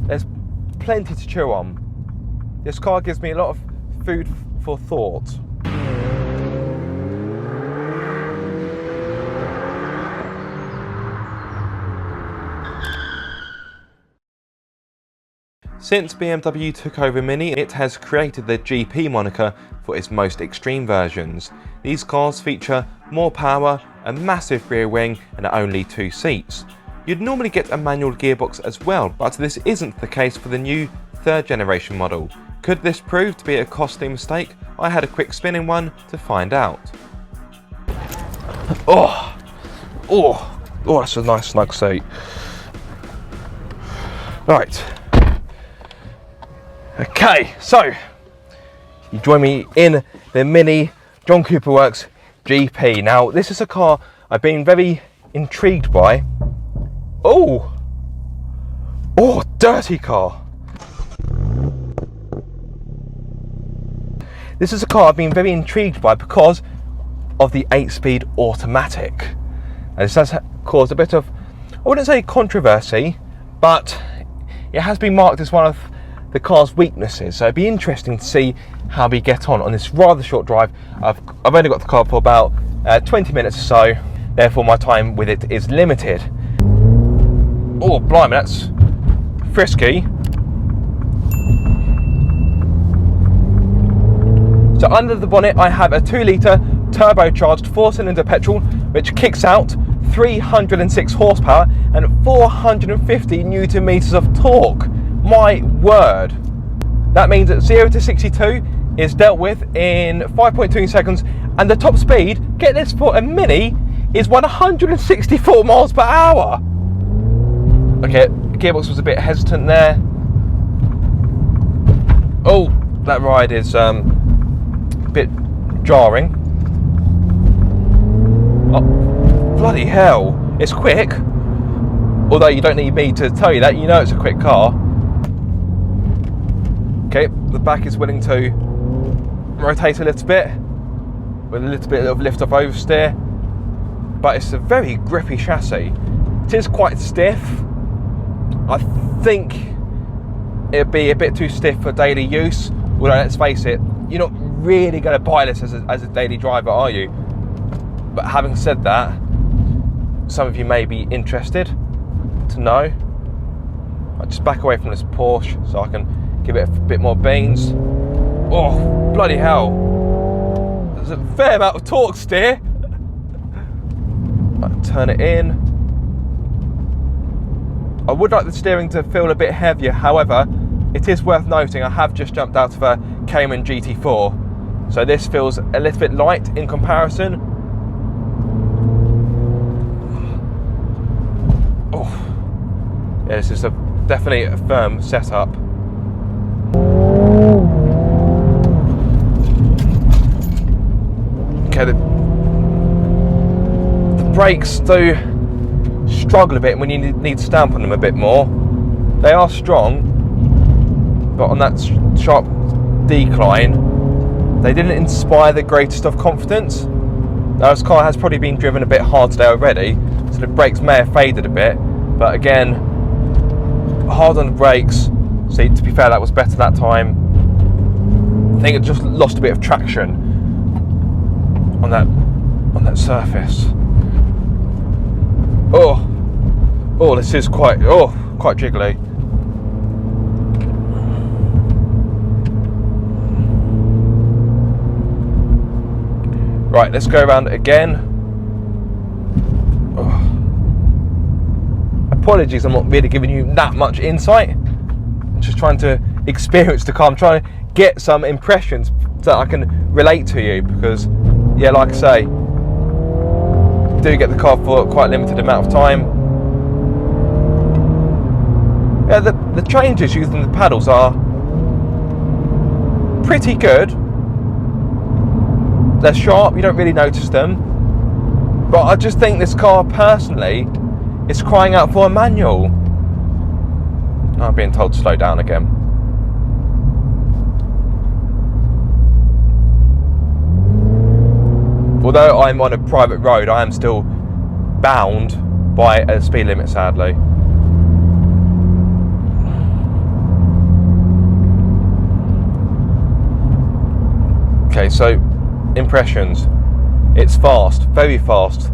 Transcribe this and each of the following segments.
there's plenty to chew on. This car gives me a lot of food for thought. Since BMW took over Mini, it has created the GP moniker for its most extreme versions. These cars feature more power, a massive rear wing and only 2 seats. You'd normally get a manual gearbox as well, but this isn't the case for the new 3rd generation model. Could this prove to be a costly mistake? I had a quick spin in one to find out. Oh, that's a nice snug seat. Right. Okay, so you join me in the Mini John Cooper Works GP. Now, this is a car I've been very intrigued by. Oh, dirty car. This is a car I've been very intrigued by because of the 8-speed automatic. And this has caused a bit of, I wouldn't say controversy, but it has been marked as one of the car's weaknesses. So it'd be interesting to see how we get on this rather short drive. I've only got the car for about 20 minutes or so, therefore my time with it is limited. Oh, blimey, that's frisky. So under the bonnet I have a 2-litre turbocharged 4-cylinder petrol which kicks out 306 horsepower and 450 newton meters of torque. My word. That means that 0 to 62 is dealt with in 5.2 seconds, and the top speed, get this, for a Mini is 164 miles per hour. Okay, the gearbox was a bit hesitant there. Oh, that ride is a bit jarring. Oh, bloody hell, it's quick. Although you don't need me to tell you that, you know it's a quick car. Okay, the back is willing to rotate a little bit with a little bit of lift off oversteer, but it's a very grippy chassis. It is quite stiff. I think it'd be a bit too stiff for daily use, although let's face it, you're not really going to buy this as a daily driver, are you? But having said that, some of you may be interested to know. I'll just back away from this Porsche so I can give it a bit more beans. Oh, bloody hell. There's a fair amount of torque steer. I'll turn it in. I would like the steering to feel a bit heavier, however, it is worth noting I have just jumped out of a Cayman GT4, so this feels a little bit light in comparison. Oh, yeah, this is definitely a firm setup. Okay, the brakes do struggle a bit when you need to stamp on them a bit more. They are strong, but on that sharp decline, they didn't inspire the greatest of confidence. Now, this car has probably been driven a bit hard today already, so the brakes may have faded a bit, but again, hard on the brakes. See, to be fair, that was better that time. I think it just lost a bit of traction on that surface. Oh, this is quite jiggly. Right, let's go around it again. Oh. Apologies, I'm not really giving you that much insight. I'm just trying to experience the car. I'm trying to get some impressions that I can relate to you, because, yeah, like I say, do get the car for quite a limited amount of time. Yeah, the changes used in the paddles are pretty good. They're sharp, you don't really notice them. But I just think this car, personally, is crying out for a manual. I'm being told to slow down again. Although I'm on a private road, I am still bound by a speed limit, sadly. Okay, so impressions. It's fast, very fast,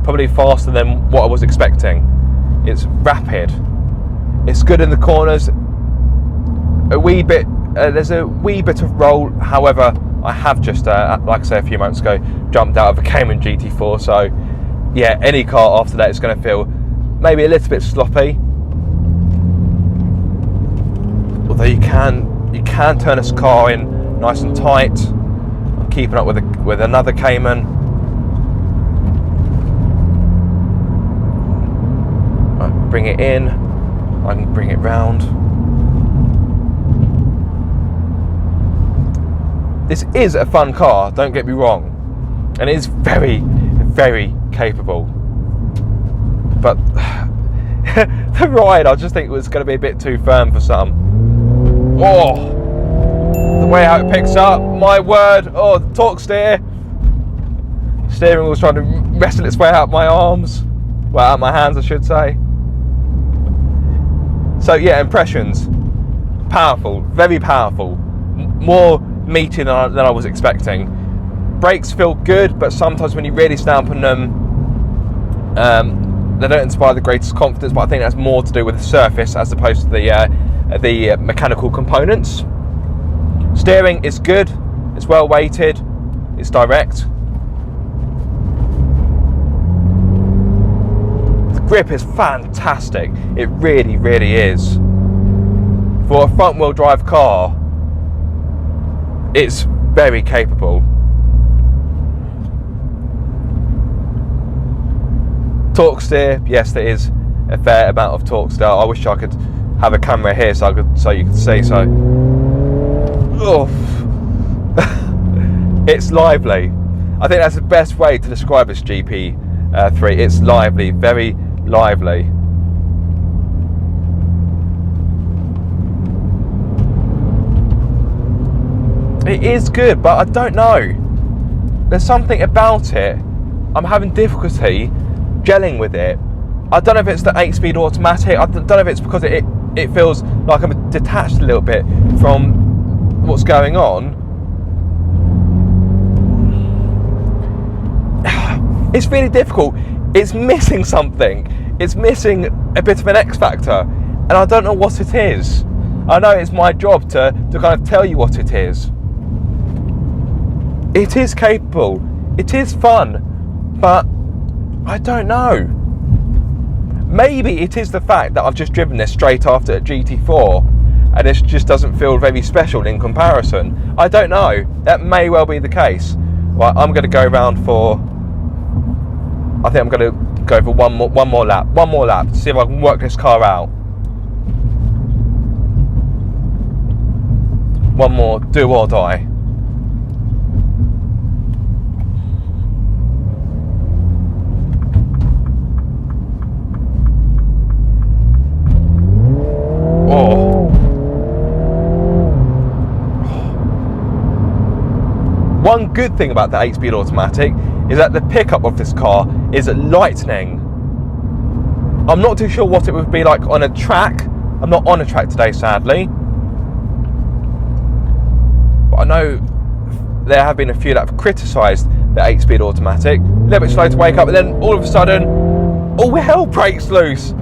probably faster than what I was expecting. It's rapid. It's good in the corners. A wee bit. There's a wee bit of roll. However, I have just, like I said a few moments ago, jumped out of a Cayman GT4. So, yeah, any car after that is going to feel maybe a little bit sloppy. Although you can turn this car in nice and tight. I'm keeping up with another Cayman. I bring it in. I can bring it round. This is a fun car, don't get me wrong, and it is very, very capable. But the ride, I just think it was going to be a bit too firm for some. Oh, the way how it picks up, my word. Oh, the torque steer. Steering wheel's trying to wrestle its way out my arms. Well, out my hands, I should say. So yeah, impressions. Powerful, very powerful. More meaty than I was expecting. Brakes feel good, but sometimes when you really stamp on them, they don't inspire the greatest confidence, but I think that's more to do with the surface as opposed to the mechanical components. Steering is good, it's well weighted, it's direct. The grip is fantastic, it really, really is. For a front wheel drive car, it's very capable. Torque steer, yes, there is a fair amount of torque steer. I wish I could have a camera here so you could see. So, oh, it's lively. I think that's the best way to describe this GP3. It's lively, very lively. It is good, but I don't know. There's something about it. I'm having difficulty gelling with it. I don't know if it's the 8-speed automatic. I don't know if it's because it feels like I'm detached a little bit from what's going on. It's really difficult. It's missing something. It's missing a bit of an X factor, and I don't know what it is. I know it's my job to kind of tell you what it is. It is capable. It is fun, but I don't know. Maybe it is the fact that I've just driven this straight after a GT4 and this just doesn't feel very special in comparison. I don't know. That may well be the case. Right, I'm going to go around for... I think I'm going to go for one more lap. One more lap to see if I can work this car out. One more, do or die. One good thing about the 8-speed automatic is that the pickup of this car is lightning. I'm not too sure what it would be like on a track. I'm not on a track today, sadly. But I know there have been a few that have criticised the 8-speed automatic. A little bit slow to wake up, and then all of a sudden, all hell breaks loose.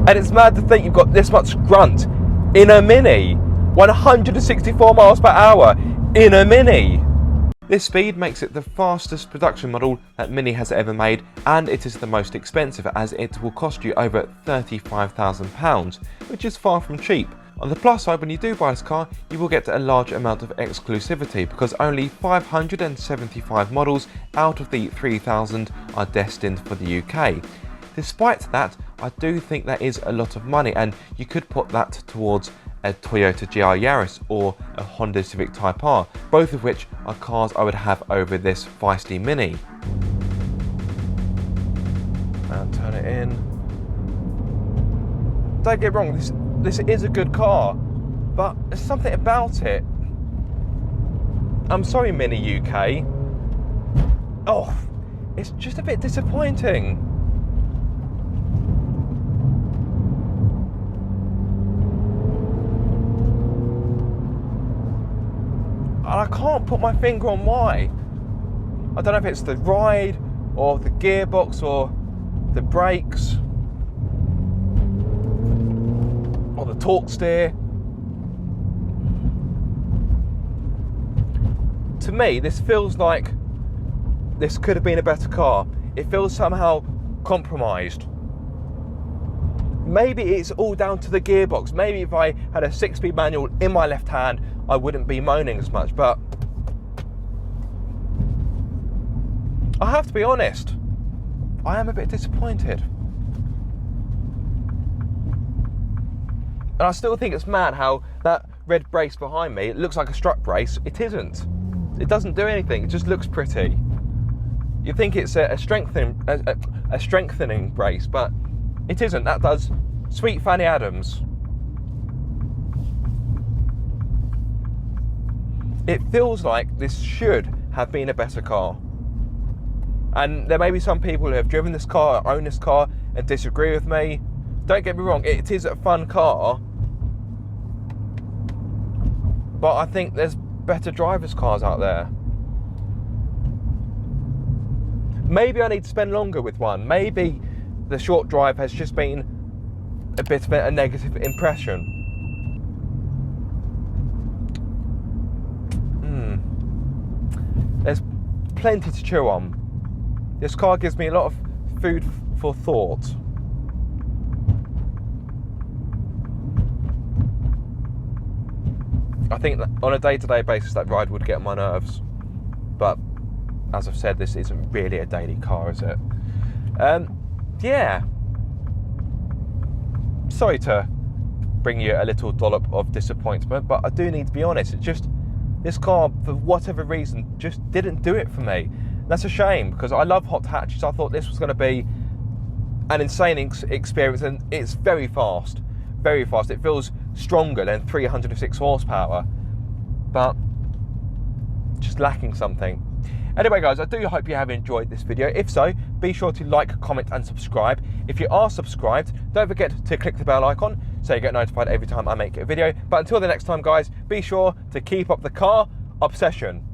And it's mad to think you've got this much grunt in a Mini. 164 miles per hour in a Mini. This speed makes it the fastest production model that Mini has ever made, and it is the most expensive as it will cost you over £35,000, which is far from cheap. On the plus side, when you do buy this car, you will get a large amount of exclusivity because only 575 models out of the 3,000 are destined for the UK. Despite that, I do think that is a lot of money, and you could put that towards a Toyota GR Yaris or a Honda Civic Type R, both of which are cars I would have over this feisty Mini. And turn it in. Don't get me wrong, this is a good car, but there's something about it. I'm sorry, Mini UK. Oh, it's just a bit disappointing. I can't put my finger on why. I don't know if it's the ride or the gearbox or the brakes or the torque steer. To me, this feels like this could have been a better car. It feels somehow compromised. Maybe it's all down to the gearbox. Maybe if I had a 6-speed manual in my left hand, I wouldn't be moaning as much, but I have to be honest, I am a bit disappointed. And I still think it's mad how that red brace behind me, it looks like a strut brace. It isn't. It doesn't do anything, it just looks pretty. You think it's a strengthening brace, but it isn't. That does sweet Fanny Adams. It feels like this should have been a better car. And there may be some people who have driven this car or own this car and disagree with me. Don't get me wrong, it is a fun car. But I think there's better drivers' cars out there. Maybe I need to spend longer with one. Maybe the short drive has just been a bit of a negative impression. There's plenty to chew on. This car gives me a lot of food for thought. I think that on a day-to-day basis that ride would get on my nerves, but as I've said, this isn't really a daily car, is it? Yeah. Sorry to bring you a little dollop of disappointment, but I do need to be honest. It's just, this car, for whatever reason, just didn't do it for me. That's a shame, because I love hot hatches. I thought this was going to be an insane experience, and it's very fast. Very fast. It feels stronger than 306 horsepower, but just lacking something. Anyway guys, I do hope you have enjoyed this video. If so, be sure to like, comment and subscribe. If you are subscribed, don't forget to click the bell icon so you get notified every time I make a video. But until the next time guys, be sure to keep up the car obsession.